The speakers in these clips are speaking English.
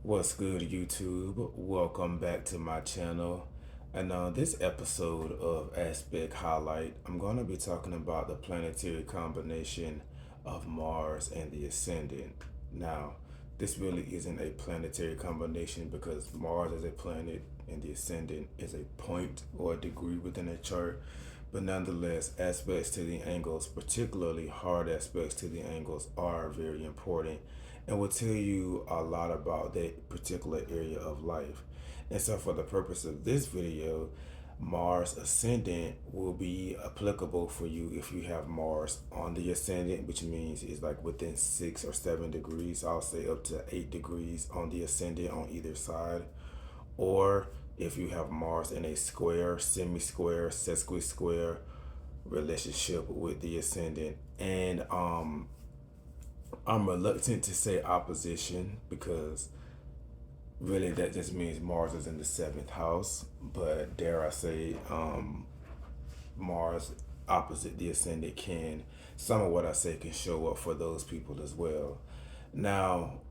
What's good, YouTube? Welcome back to my channel. And on this episode of Aspect Highlight, I'm going to be talking about the planetary combination of Mars and the Ascendant. Now, this really isn't a planetary combination because Mars is a planet and the Ascendant is a point or a degree within a chart. But nonetheless, aspects to the angles, particularly hard aspects to the angles, are very important and will tell you a lot about that particular area of life. And so, for the purpose of this video, Mars ascendant will be applicable for you if you have Mars on the ascendant, which means it's like within 6 or 7 degrees. I'll say up to 8 degrees on the ascendant on either side. Or if you have Mars in a square, semi-square, sesqui-square relationship with the ascendant. And I'm reluctant to say opposition because really that just means Mars is in the seventh house. But dare I say, Mars opposite the ascendant can, some of what I say can show up for those people as well. Now,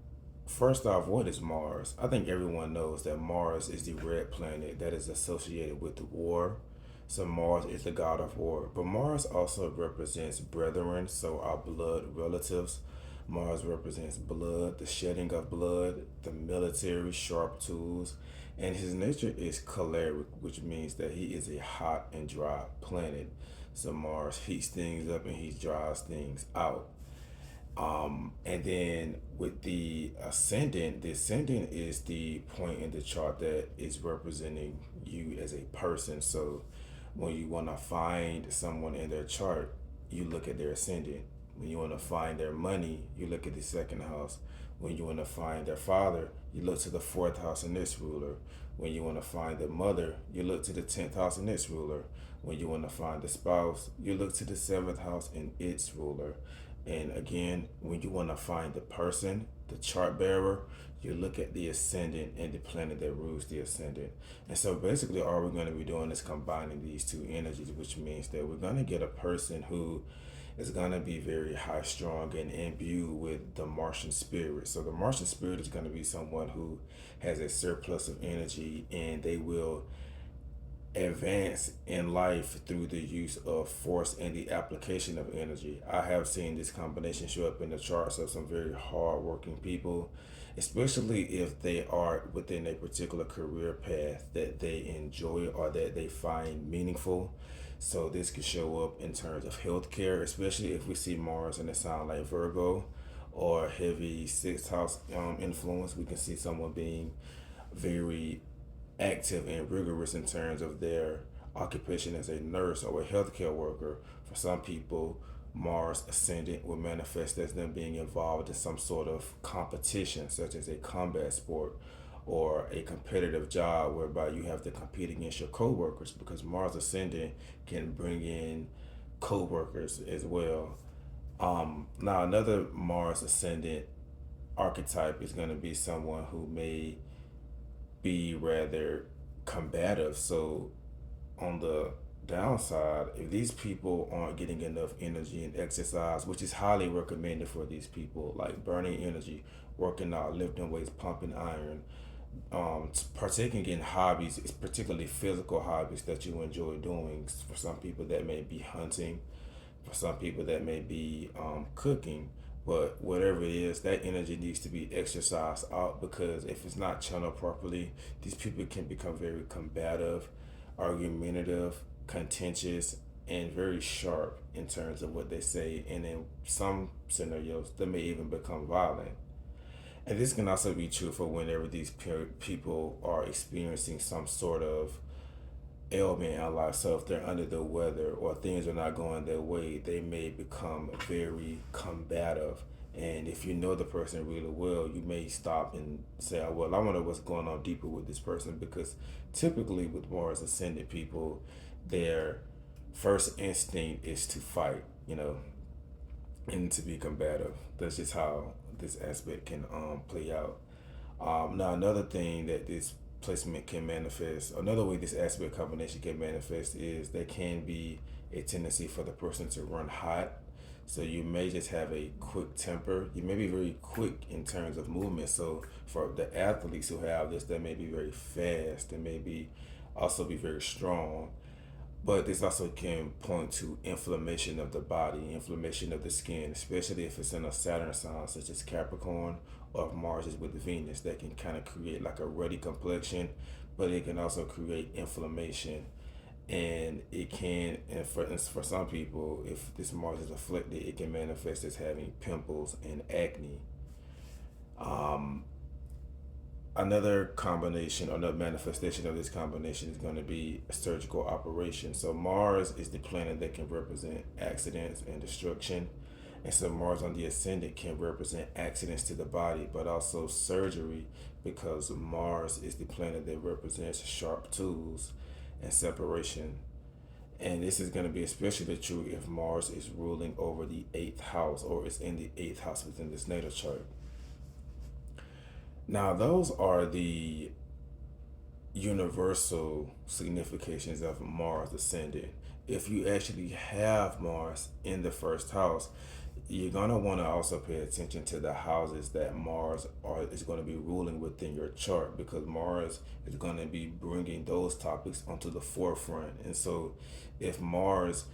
first off, what is Mars? I think everyone knows that Mars is the red planet that is associated with the war. So Mars is the god of war. But Mars also represents brethren, so our blood relatives. Mars represents blood, the shedding of blood, the military, sharp tools, and his nature is choleric, which means that he is a hot and dry planet. So Mars heats things up and he dries things out. And then with the ascendant is the point in the chart that is representing you as a person. So when you want to find someone in their chart, you look at their ascendant. When you want to find their money, you look at the second house. When you want to find their father, you look to the fourth house in this ruler. When you want to find the mother, you look to the 10th house in its ruler. When you want to find the spouse, you look to the seventh house in its ruler. And again, when you want to find the person, the chart bearer, you look at the ascendant and the planet that rules the ascendant. And so basically all we're going to be doing is combining these two energies, which means that we're going to get a person who is going to be very high strung and imbued with the Martian spirit. So the Martian spirit is going to be someone who has a surplus of energy and they will advance in life through the use of force and the application of energy. I have seen this combination show up in the charts of some very hardworking people, especially if they are within a particular career path that they enjoy or that they find meaningful. So this could show up in terms of healthcare, especially if we see Mars in a sign like Virgo or heavy sixth house influence. We can see someone being very active and rigorous in terms of their occupation as a nurse or a healthcare worker. For some people, Mars ascendant will manifest as them being involved in some sort of competition, such as a combat sport or a competitive job whereby you have to compete against your coworkers because Mars ascendant can bring in coworkers as well. Now, another Mars ascendant archetype is going to be someone who may be rather combative. So on the downside, if these people aren't getting enough energy and exercise, which is highly recommended for these people, like burning energy, working out, lifting weights, pumping iron, partaking in hobbies, particularly physical hobbies that you enjoy doing. For some people, that may be hunting. For some people, that may be cooking. But whatever it is, that energy needs to be exercised out because if it's not channeled properly, these people can become very combative, argumentative, contentious, and very sharp in terms of what they say. And in some scenarios, they may even become violent. And this can also be true for whenever these people are experiencing some sort of ailment in life. So if they're under the weather or things are not going their way, they may become very combative. And if you know the person really well, you may stop and say, "Oh, well, I wonder what's going on deeper with this person," because typically with Mars ascendant people, their first instinct is to fight, and to be combative. That's just how this aspect can play out. Now, another thing that this placement can manifest, another way this aspect combination can manifest is there can be a tendency for the person to run hot. So you may just have a quick temper. You may be very quick in terms of movement. So for the athletes who have this, they may be very fast. They may be also be very strong. But this also can point to inflammation of the body, inflammation of the skin, especially if it's in a Saturn sign such as Capricorn, or if Mars is with Venus. That can kind of create like a ruddy complexion, but it can also create inflammation. And it can, and for some people, if this Mars is afflicted, it can manifest as having pimples and acne. Um, Another combination or another manifestation of this combination is going to be a surgical operation. So Mars is the planet that can represent accidents and destruction. And so Mars on the ascendant can represent accidents to the body, but also surgery, because Mars is the planet that represents sharp tools and separation. And this is going to be especially true if Mars is ruling over the eighth house, or is in the eighth house within this natal chart. Now, those are the universal significations of Mars ascendant. If you actually have Mars in the first house, you're going to want to also pay attention to the houses that is going to be ruling within your chart, because Mars is going to be bringing those topics onto the forefront. And so if Mars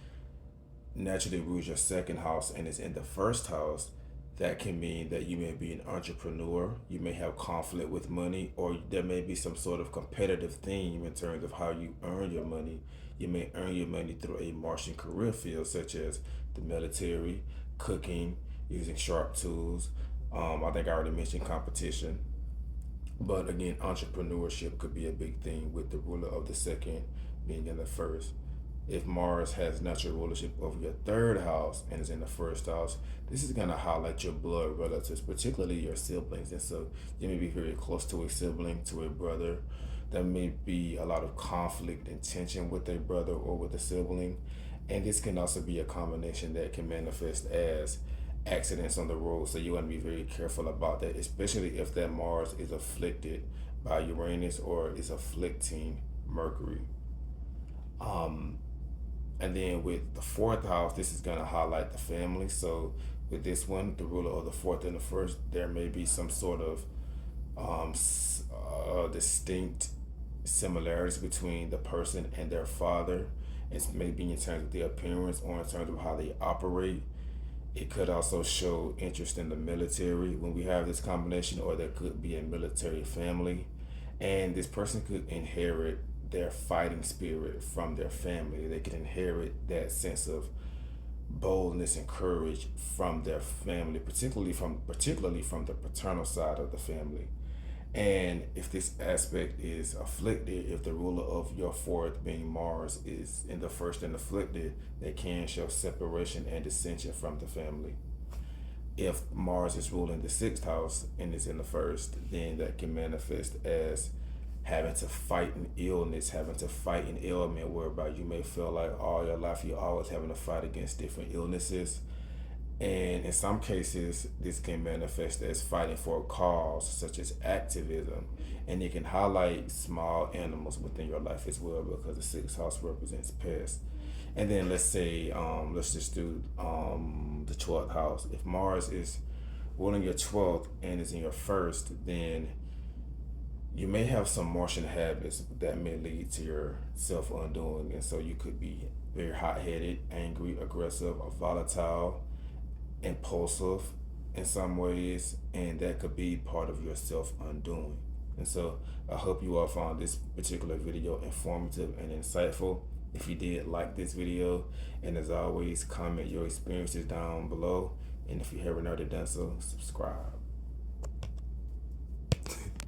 naturally rules your second house and is in the first house, that can mean that you may be an entrepreneur, you may have conflict with money, or there may be some sort of competitive theme in terms of how you earn your money. You may earn your money through a Martian career field, such as the military, cooking, using sharp tools. I think I already mentioned competition. But again, entrepreneurship could be a big thing with the ruler of the second being in the first. If Mars has natural rulership over your third house and is in the first house, this is going to highlight your blood relatives, particularly your siblings. And so you may be very close to a sibling, to a brother. There may be a lot of conflict and tension with a brother or with a sibling. And this can also be a combination that can manifest as accidents on the road. So you want to be very careful about that, especially if that Mars is afflicted by Uranus or is afflicting Mercury. And then with the fourth house, this is going to highlight the family. So with this one, the ruler of the fourth and the first, there may be some sort of distinct similarities between the person and their father. It's maybe in terms of their appearance or in terms of how they operate. It could also show interest in the military when we have this combination, or there could be a military family. And this person could inherit their fighting spirit from their family. They could inherit that sense of boldness and courage from their family, particularly from the paternal side of the family. And if this aspect is afflicted, if the ruler of your fourth, being Mars, is in the first and afflicted, they can show separation and dissension from the family. If Mars is ruling the sixth house and is in the first, then that can manifest as having to fight an illness, having to fight an ailment, whereby you may feel like all your life you're always having to fight against different illnesses. And in some cases, this can manifest as fighting for a cause, such as activism. And it can highlight small animals within your life as well, because the sixth house represents pests. And then let's say, let's just do the 12th house. If Mars is ruling your 12th and is in your first, then you may have some Martian habits that may lead to your self-undoing. And so you could be very hot-headed, angry, aggressive, or volatile, impulsive in some ways, and that could be part of your self-undoing. And so I hope you all found this particular video informative and insightful. If you did, like this video, and as always, comment your experiences down below. And if you haven't already done so, subscribe.